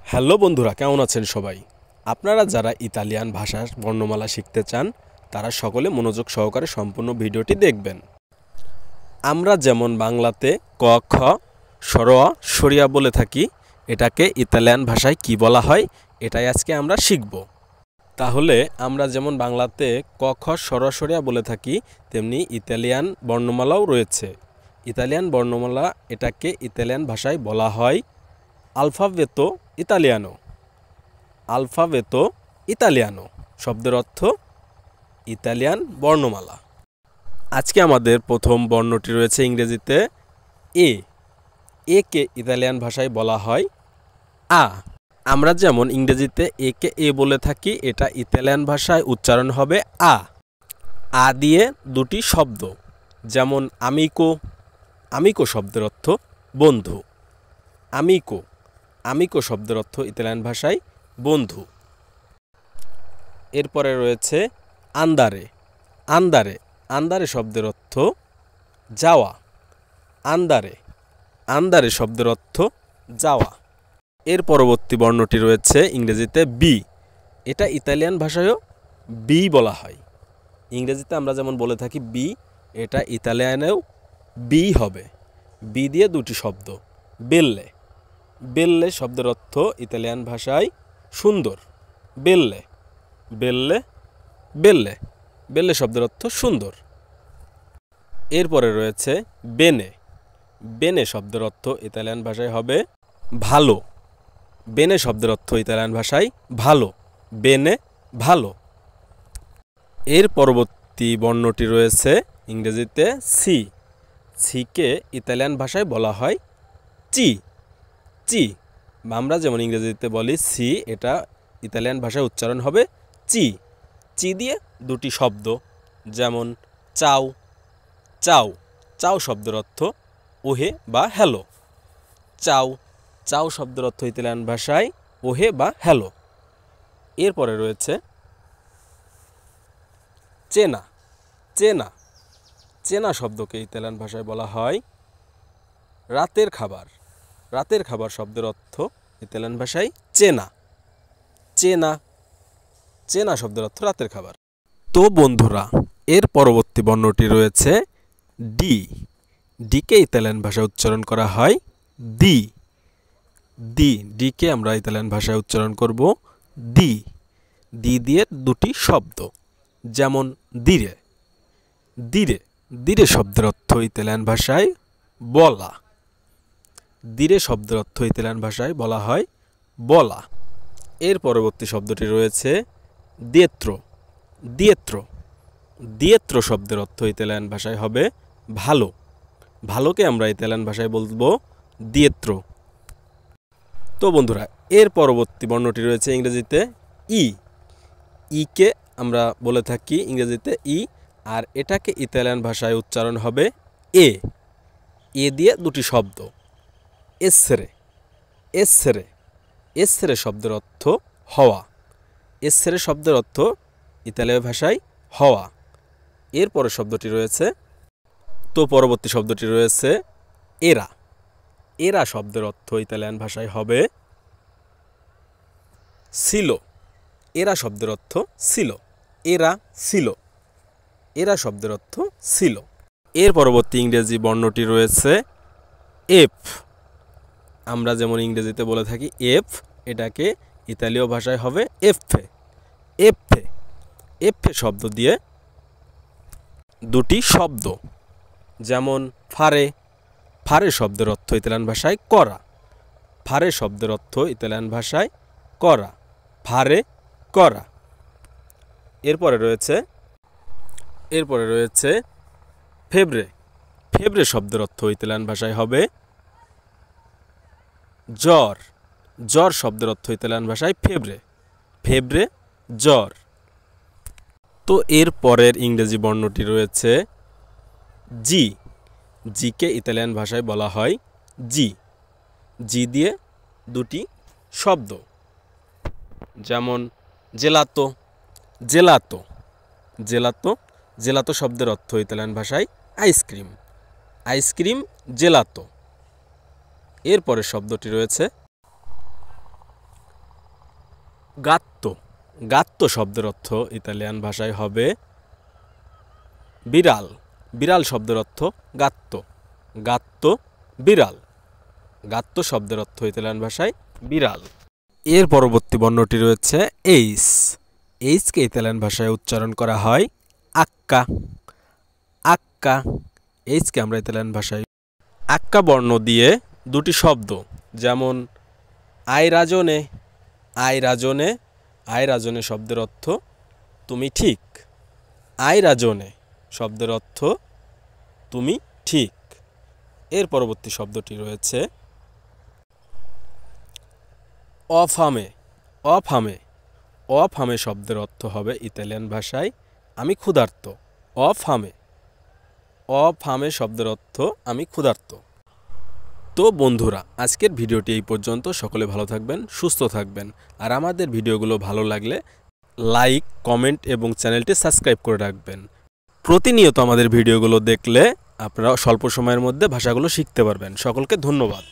Hello বন্ধুরা, কেমন আছেন সবাই? আপনারা যারা ইতালিয়ান ভাষার বর্ণমালা শিখতে চান তারা সকলে মনোযোগ সহকারে সম্পূর্ণ ভিডিওটি দেখবেন। আমরা যেমন বাংলাতে ক খ সরোয়া সরিয়া বলে থাকি, এটাকে ইতালিয়ান ভাষায় কি বলা হয় এটাই আজকে আমরা শিখব। তাহলে আমরা যেমন বাংলাতে ক খ সরোয়া সরিয়া বলে থাকি, তেমনি ইতালিয়ান বর্ণমালাও রয়েছে। ইতালিয়ান বর্ণমালা এটাকে ইতালিয়ান ভাষায় বলা হয় আলফাবেতো ইতালিয়ানো। আলফাবেতো ইতালিয়ানো শব্দের অর্থ ইতালিয়ান বর্ণমালা। আজকে আমাদের প্রথম বর্ণটি রয়েছে ইংরেজিতে এ। একে ইতালিয়ান ভাষায় বলা হয় আ। আমরা যেমন ইংরেজিতে একে এ বলে থাকি, এটা ইতালিয়ান ভাষায় উচ্চারণ হবে আ। আ দিয়ে দুটি শব্দ, যেমন আমিকো। আমিকো শব্দের অর্থ বন্ধু। আমিকো আমিকো শব্দের অর্থ ইতালিয়ান ভাষায় বন্ধু। এরপরে রয়েছে আন্দারে। আন্দারে আন্দারে শব্দের অর্থ যাওয়া। আন্দারে আন্দারে শব্দের অর্থ যাওয়া। এর পরবর্তী বর্ণটি রয়েছে ইংরেজিতে বি। এটা ইতালিয়ান ভাষায়ও বি বলা হয়। ইংরেজিতে আমরা যেমন বলে থাকি বি, এটা ইতালিয়ানেও বি হবে। বি দিয়ে দুটি শব্দ, বেল্লে। বেল্লে শব্দের অর্থ ইতালিয়ান ভাষায় সুন্দর। বেল্লে বেল্লে বেল্লে বেল্লে শব্দের অর্থ সুন্দর। এরপরে রয়েছে বেনে। বেনে শব্দের অর্থ ইতালিয়ান ভাষায় হবে ভালো। বেনে শব্দের অর্থ ইতালিয়ান ভাষায় ভালো। বেনে ভালো। এর পরবর্তী বর্ণটি রয়েছে ইংরেজিতে সি। সিকে ইতালিয়ান ভাষায় বলা হয় চি। চি আমরা যেমন ইংরেজিতে বলি সি, এটা ইতালিয়ান ভাষায় উচ্চারণ হবে চি। চি দিয়ে দুটি শব্দ, যেমন চাও। চাও চাও শব্দের অর্থ ওহে বা হ্যালো। চাও চাও শব্দের অর্থ ইতালিয়ান ভাষায় ওহে বা হ্যালো। এরপরে রয়েছে চেনা। চেনা চেনা শব্দকে ইতালিয়ান ভাষায় বলা হয় রাতের খাবার। রাতের খাবার শব্দের অর্থ ইতালিয়ান ভাষায় চেনা। চেনা চেনা শব্দের অর্থ রাতের খাবার। তো বন্ধুরা, এর পরবর্তী বর্ণটি রয়েছে ডি। ডিকে ইতালিয়ান ভাষায় উচ্চারণ করা হয় দি। দি ডিকে আমরা ইতালিয়ান ভাষায় উচ্চারণ করব দি। দি দিয়ে দুটি শব্দ, যেমন দিরে। দিরে দিরে শব্দের অর্থ ইতালিয়ান ভাষায় বলা। দিরে শব্দের অর্থ ইতালিয়ান ভাষায় বলা হয় বলা। এর পরবর্তী শব্দটি রয়েছে দিয়েত্রো। দিয়েত্রো দিয়েত্রো শব্দের অর্থ ইতালিয়ান ভাষায় হবে ভালো। ভালোকে আমরা ইতালিয়ান ভাষায় বলবো দিয়েত্রো। তো বন্ধুরা, এর পরবর্তী বর্ণটি রয়েছে ইংরেজিতে ই। ইকে আমরা বলে থাকি ইংরেজিতে ই, আর এটাকে ইতালিয়ান ভাষায় উচ্চারণ হবে এ। এ দিয়ে দুটি শব্দ, এসরে। এসরে এসরে শব্দের অর্থ হওয়া। এসরে শব্দের অর্থ ইতালীয় ভাষায় হওয়া। এর পরের শব্দটি রয়েছে, তো পরবর্তী শব্দটি রয়েছে এরা। এরা শব্দের অর্থ ইতালিয়ান ভাষায় হবে ছিল। এরা শব্দের অর্থ ছিল। এরা ছিল। এরা শব্দের অর্থ ছিল। এর পরবর্তী ইংরেজি বর্ণটি রয়েছে এফ। আমরা যেমন ইংরেজিতে বলে থাকি এফ, এটাকে ইতালীয় ভাষায় হবে এফে। এফে এফে শব্দ দিয়ে দুটি শব্দ, যেমন ফারে। ফারে শব্দের অর্থ ইতালিয়ান ভাষায় করা। ফারে শব্দের অর্থ ইতালিয়ান ভাষায় করা। ফারে করা। এরপরে রয়েছে ফেব্রে। ফেব্রে শব্দের অর্থ ইতালিয়ান ভাষায় হবে জ্বর। জ্বর শব্দের অর্থ ইতালিয়ান ভাষায় ফেব্রে। ফেব্রে জ্বর। তো এর পরের ইংরেজি বর্ণটি রয়েছে জি। জিকে ইতালিয়ান ভাষায় বলা হয় জি। জি দিয়ে দুটি শব্দ, যেমন জেলাতো। জেলাতো জেলাতো জেলাতো শব্দের অর্থ ইতালিয়ান ভাষায় আইসক্রিম। আইসক্রিম জেলাতো। এর পরের শব্দটি রয়েছে গাত্তো, গাত্তো শব্দের অর্থ ইতালিয়ান ভাষায় হবে বিড়াল। বিড়াল শব্দের অর্থ গাত্তো, গাত্তো বিড়াল। গাত্তো শব্দের অর্থ ইতালিয়ান ভাষায় বিড়াল। এর পরবর্তী বর্ণটি রয়েছে এইস। এইসকে ইতালিয়ান ভাষায় উচ্চারণ করা হয় আক্কা, আক্কা। এইসকে আমরা ইতালিয়ান ভাষায় আক্কা বর্ণ দিয়ে দুটি শব্দ, যেমন আই রাজনে, আই রাজনে। আই রাজনে শব্দের অর্থ তুমি ঠিক। আই রাজনে শব্দের অর্থ তুমি ঠিক। এর পরবর্তী শব্দটি রয়েছে অফামে, অফামে। অফামে শব্দের অর্থ হবে ইতালিয়ান ভাষায় আমি ক্ষুধার্ত। অফামে, অফামে শব্দের অর্থ আমি ক্ষুধার্ত। তো বন্ধুরা, আজকের ভিডিওটি এই পর্যন্ত। সকলে ভালো থাকবেন, সুস্থ থাকবেন। আর আমাদের ভিডিওগুলো ভালো লাগলে লাইক, কমেন্ট এবং চ্যানেলটি সাবস্ক্রাইব করে রাখবেন। প্রতিনিয়ত আমাদের ভিডিওগুলো দেখলে আপনারা স্বল্প সময়ের মধ্যে ভাষাগুলো শিখতে পারবেন। সকলকে ধন্যবাদ।